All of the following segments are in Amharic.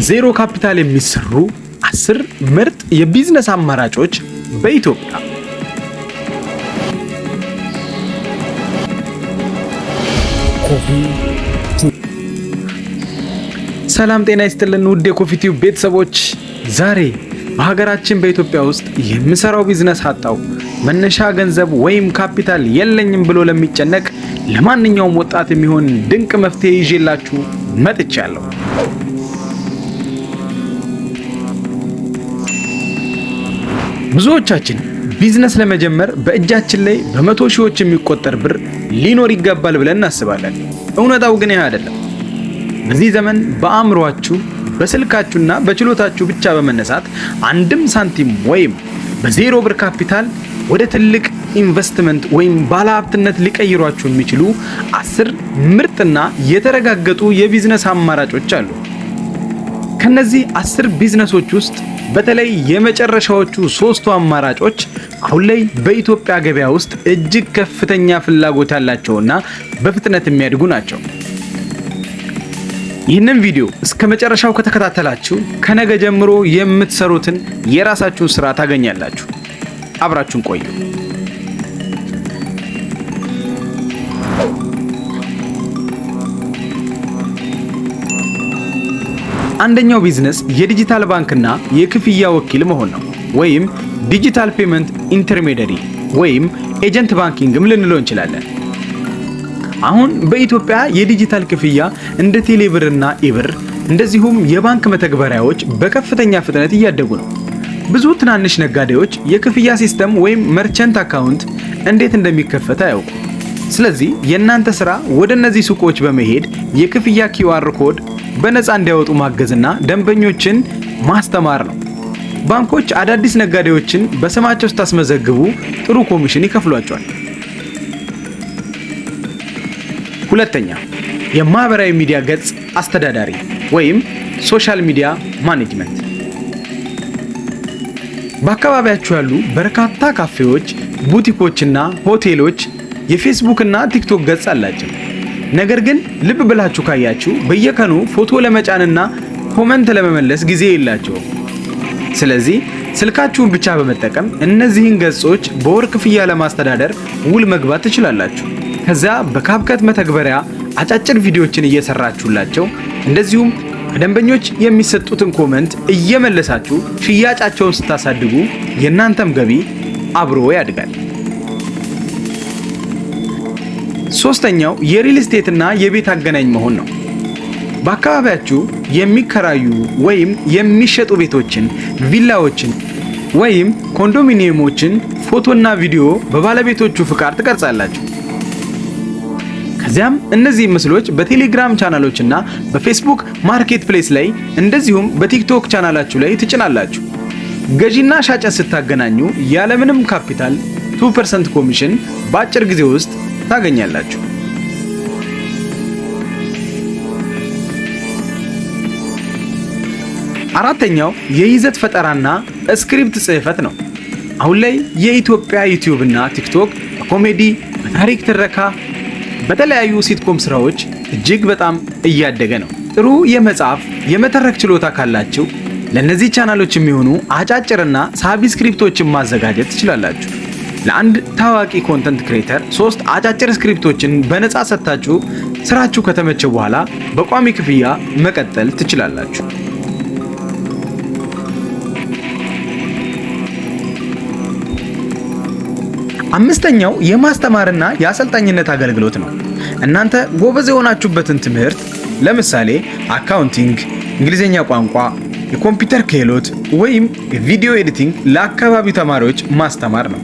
ዜሮ ካፒታል የሚሰሩ 10 ምርጥ የቢዝነስ አማራጮች በኢትዮጵያ። ሰላም ጤና ይስጥልን ውድ የኮፊ ቲዩብ ቤተሰቦች፣ ዛሬ በሀገራችን በኢትዮጵያ ውስጥ የምሰራው ቢዝነስ አጣው መነሻ ገንዘብ ወይም ካፒታል የለኝም ብሎ ለሚጨነቅ ለማንኛውም ወጣት የሚሆን ድንቅ መፍትሄ ይዤላችሁ መጥቻለሁ። ብዙዎቻችን ቢዝነስ ለመጀመር በእጃችን ላይ በመቶ ሺዎች የሚቆጠር ብር ሊኖር ይገባል ብለን እናስባለን። እውነታው ግን ይህ አይደለም። በዚህ ዘመን በአእምሯችሁ በስልካችሁና በችሎታችሁ ብቻ በመነሳት አንድም ሳንቲም ወይም በዜሮ ብር ካፒታል ወደ ትልቅ ኢንቨስትመንት ወይም ባለሀብትነት ሊቀይሯችሁ የሚችሉ 10 ምርጥና የተረጋገጡ የቢዝነስ አማራጮች አሉ። ከነዚህ 10 ቢዝነሶች ውስጥ በተለይ የመጨረሻዎቹ 3ቱ አማራጮች አሁን ላይ በኢትዮጵያ ገበያ ውስጥ እጅግ ከፍተኛ ፍላጎት ያላቸውና በፍጥነት የሚያድጉ ናቸው። ይህንን ቪዲዮ እስከ መጨረሻው ከተከታተላችሁ ከነገ ጀምሮ የምትሰሩትን የራሳችሁን ስራ ታገኛላችሁ። አብራችሁን ቆዩ። አንደኛው ቢዝነስ የዲጂታል ባንክና የክፍያ ወኪል መሆን ነው፣ ወይም ዲጂታል ፔመንት ኢንተርሜዲየሪ ወይም ኤጀንት ባንኪንግም ልንለው እንችላለን። አሁን በኢትዮጵያ የዲጂታል ክፍያ እንደ ቴሌብርና ኢብር እንደዚሁም የባንክ መተግበሪያዎች በከፍተኛ ፍጥነት እያደጉ ነው። ብዙ ትናንሽ ነጋዴዎች የክፍያ ሲስተም ወይም መርቸንት አካውንት እንዴት እንደሚከፈት አያውቁ። ስለዚህ የእናንተ ስራ ወደ እነዚህ ሱቆች በመሄድ የክፍያ ኪውአር ኮድ በነፃ እንዲያወጡ ማገዝና ደንበኞችን ማስተማር ነው። ባንኮች አዳዲስ ነጋዴዎችን በስማቸው ስታስመዘግቡ ጥሩ ኮሚሽን ይከፍሏቸዋል። ሁለተኛ፣ የማህበራዊ ሚዲያ ገጽ አስተዳዳሪ ወይም ሶሻል ሚዲያ ማኔጅመንት። በአካባቢያችሁ ያሉ በርካታ ካፌዎች፣ ቡቲኮችና ሆቴሎች የፌስቡክ እና ቲክቶክ ገጽ አላቸው። ነገር ግን ልብ ብላችሁ ካያችሁ በየቀኑ ፎቶ ለመጫንና ኮመንት ለመመለስ ጊዜ የላቸውም። ስለዚህ ስልካችሁን ብቻ በመጠቀም እነዚህን ገጾች በወር ክፍያ ለማስተዳደር ውል መግባት ትችላላችሁ። ከዛ በካፕከት መተግበሪያ አጫጭር ቪዲዮዎችን እየሰራችሁላቸው እንደዚሁም ከደንበኞች የሚሰጡትን ኮመንት እየመለሳችሁ ሽያጫቸውን ስታሳድጉ የእናንተም ገቢ አብሮ ያድጋል። ሶስተኛው የሪል ስቴት እና የቤት አገናኝ መሆን ነው። በአካባቢያችሁ የሚከራዩ ወይም የሚሸጡ ቤቶችን፣ ቪላዎችን ወይም ኮንዶሚኒየሞችን ፎቶና ቪዲዮ በባለቤቶቹ ፍቃድ ትቀርጻላችሁ። ከዚያም እነዚህ ምስሎች በቴሌግራም ቻናሎችና በፌስቡክ ማርኬት ፕሌስ ላይ እንደዚሁም በቲክቶክ ቻናላችሁ ላይ ትጭናላችሁ። ገዢና ሻጭን ስታገናኙ ያለምንም ካፒታል 2% ኮሚሽን በአጭር ጊዜ ውስጥ ታገኛላችሁ። አራተኛው የይዘት ፈጠራና ስክሪፕት ጽሕፈት ነው። አሁን ላይ የኢትዮጵያ ዩቲዩብ እና ቲክቶክ በኮሜዲ፣ በታሪክ ትረካ፣ በተለያዩ ሲትኮም ስራዎች እጅግ በጣም እያደገ ነው። ጥሩ የመጻፍ የመተረክ ችሎታ ካላችሁ ለነዚህ ቻናሎች የሚሆኑ አጫጭርና ሳቢ ስክሪፕቶችን ማዘጋጀት ትችላላችሁ። ለአንድ ታዋቂ ኮንተንት ክሬተር 3 አጫጭር ስክሪፕቶችን በነፃ ሰጥታችሁ ስራችሁ ከተመቸው በኋላ በቋሚ ክፍያ መቀጠል ትችላላችሁ። አምስተኛው የማስተማርና የአሰልጣኝነት አገልግሎት ነው። እናንተ ጎበዝ የሆናችሁበትን ትምህርት ለምሳሌ አካውንቲንግ፣ እንግሊዝኛ ቋንቋ፣ የኮምፒውተር ክህሎት ወይም የቪዲዮ ኤዲቲንግ ለአካባቢው ተማሪዎች ማስተማር ነው።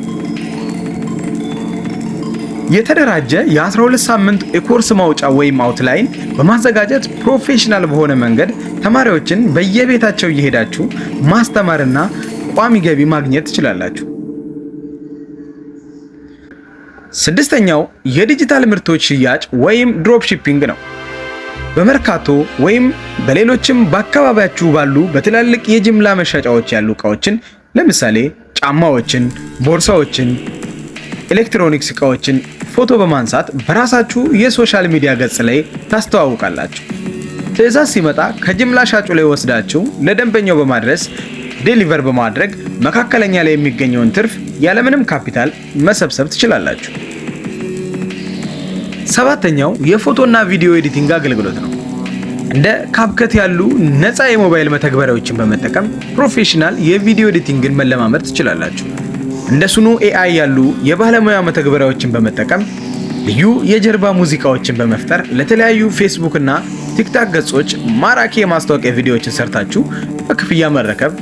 የተደራጀ የ12 ሳምንት የኮርስ ማውጫ ወይም አውትላይን በማዘጋጀት ፕሮፌሽናል በሆነ መንገድ ተማሪዎችን በየቤታቸው እየሄዳችሁ ማስተማርና ቋሚ ገቢ ማግኘት ትችላላችሁ። ስድስተኛው የዲጂታል ምርቶች ሽያጭ ወይም ድሮፕ ሺፒንግ ነው። በመርካቶ ወይም በሌሎችም በአካባቢያችሁ ባሉ በትላልቅ የጅምላ መሸጫዎች ያሉ ዕቃዎችን ለምሳሌ ጫማዎችን፣ ቦርሳዎችን፣ ኤሌክትሮኒክስ ዕቃዎችን ፎቶ በማንሳት በራሳችሁ የሶሻል ሚዲያ ገጽ ላይ ታስተዋውቃላችሁ። ትዕዛዝ ሲመጣ ከጅምላ ሻጩ ላይ ወስዳችሁ ለደንበኛው በማድረስ ዴሊቨር በማድረግ መካከለኛ ላይ የሚገኘውን ትርፍ ያለምንም ካፒታል መሰብሰብ ትችላላችሁ። ሰባተኛው የፎቶና ቪዲዮ ኤዲቲንግ አገልግሎት ነው። እንደ ካፕከት ያሉ ነፃ የሞባይል መተግበሪያዎችን በመጠቀም ፕሮፌሽናል የቪዲዮ ኤዲቲንግን መለማመድ ትችላላችሁ። እንደ ሱኖ ኤአይ ያሉ የባለሙያ መተግበሪያዎችን በመጠቀም ልዩ የጀርባ ሙዚቃዎችን በመፍጠር ለተለያዩ ፌስቡክ እና ቲክታክ ገጾች ማራኪ የማስታወቂያ ቪዲዮዎችን ሰርታችሁ በክፍያ መረከብ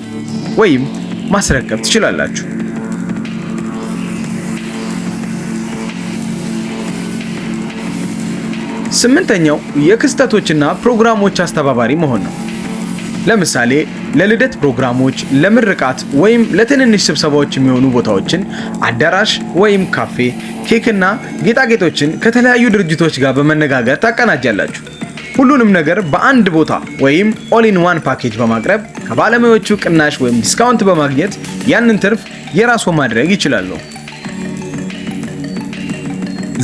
ወይም ማስረከብ ትችላላችሁ። ስምንተኛው የክስተቶችና ፕሮግራሞች አስተባባሪ መሆን ነው። ለምሳሌ ለልደት ፕሮግራሞች፣ ለምርቃት ወይም ለትንንሽ ስብሰባዎች የሚሆኑ ቦታዎችን አዳራሽ ወይም ካፌ፣ ኬክና ጌጣጌጦችን ከተለያዩ ድርጅቶች ጋር በመነጋገር ታቀናጃላችሁ። ሁሉንም ነገር በአንድ ቦታ ወይም ኦል ኢን ዋን ፓኬጅ በማቅረብ ከባለሙያዎቹ ቅናሽ ወይም ዲስካውንት በማግኘት ያንን ትርፍ የራስዎ ማድረግ ይችላሉ።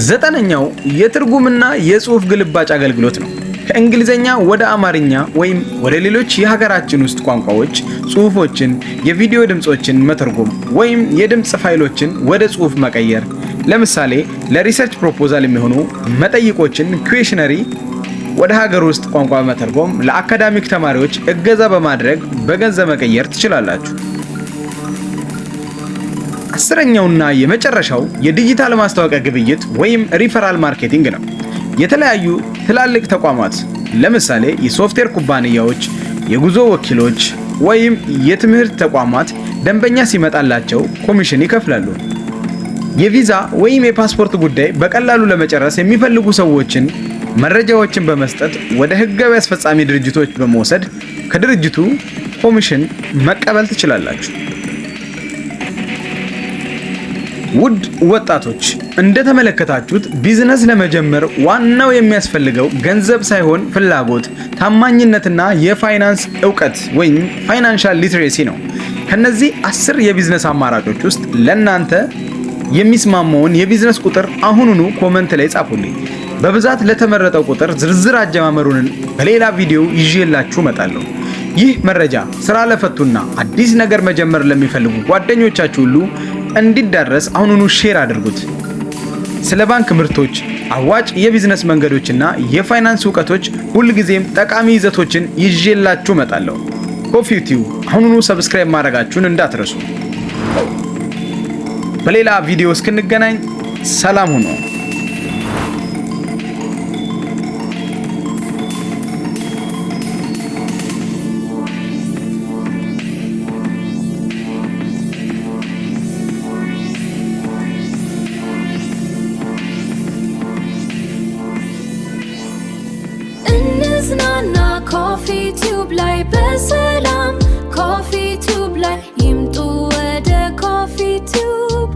ዘጠነኛው የትርጉምና የጽሑፍ ግልባጭ አገልግሎት ነው። ከእንግሊዘኛ ወደ አማርኛ ወይም ወደ ሌሎች የሀገራችን ውስጥ ቋንቋዎች ጽሑፎችን፣ የቪዲዮ ድምጾችን መተርጎም ወይም የድምጽ ፋይሎችን ወደ ጽሑፍ መቀየር። ለምሳሌ ለሪሰርች ፕሮፖዛል የሚሆኑ መጠይቆችን ኩዌሽነሪ ወደ ሀገር ውስጥ ቋንቋ መተርጎም ለአካዳሚክ ተማሪዎች እገዛ በማድረግ በገንዘብ መቀየር ትችላላችሁ። አስረኛውና የመጨረሻው የዲጂታል ማስታወቂያ ግብይት ወይም ሪፈራል ማርኬቲንግ ነው። የተለያዩ ትላልቅ ተቋማት ለምሳሌ የሶፍትዌር ኩባንያዎች፣ የጉዞ ወኪሎች ወይም የትምህርት ተቋማት ደንበኛ ሲመጣላቸው ኮሚሽን ይከፍላሉ። የቪዛ ወይም የፓስፖርት ጉዳይ በቀላሉ ለመጨረስ የሚፈልጉ ሰዎችን መረጃዎችን በመስጠት ወደ ህጋዊ አስፈጻሚ ድርጅቶች በመውሰድ ከድርጅቱ ኮሚሽን መቀበል ትችላላችሁ። ውድ ወጣቶች እንደተመለከታችሁት ቢዝነስ ለመጀመር ዋናው የሚያስፈልገው ገንዘብ ሳይሆን ፍላጎት፣ ታማኝነትና የፋይናንስ ዕውቀት ወይም ፋይናንሻል ሊትሬሲ ነው። ከነዚህ 10 የቢዝነስ አማራጮች ውስጥ ለናንተ የሚስማማውን የቢዝነስ ቁጥር አሁኑኑ ኮመንት ላይ ጻፉልኝ። በብዛት ለተመረጠው ቁጥር ዝርዝር አጀማመሩን በሌላ ቪዲዮ ይዤላችሁ እመጣለሁ። ይህ መረጃ ስራ ለፈቱና አዲስ ነገር መጀመር ለሚፈልጉ ጓደኞቻችሁ ሁሉ እንዲዳረስ አሁኑኑ ሼር አድርጉት። ስለ ባንክ ምርቶች፣ አዋጭ የቢዝነስ መንገዶችና የፋይናንስ ዕውቀቶች ሁልጊዜም ጠቃሚ ይዘቶችን ይዤላችሁ እመጣለሁ። ኮፊ ቲዩብ አሁኑኑ ሰብስክራይብ ማድረጋችሁን እንዳትረሱ። በሌላ ቪዲዮ እስክንገናኝ ሰላም ሁኑ። ኮፊ ቲዩብ ላይ በሰላም ኮፊ ቲዩብ ላይ ይምጡ ወደ ኮፊ ቲዩብ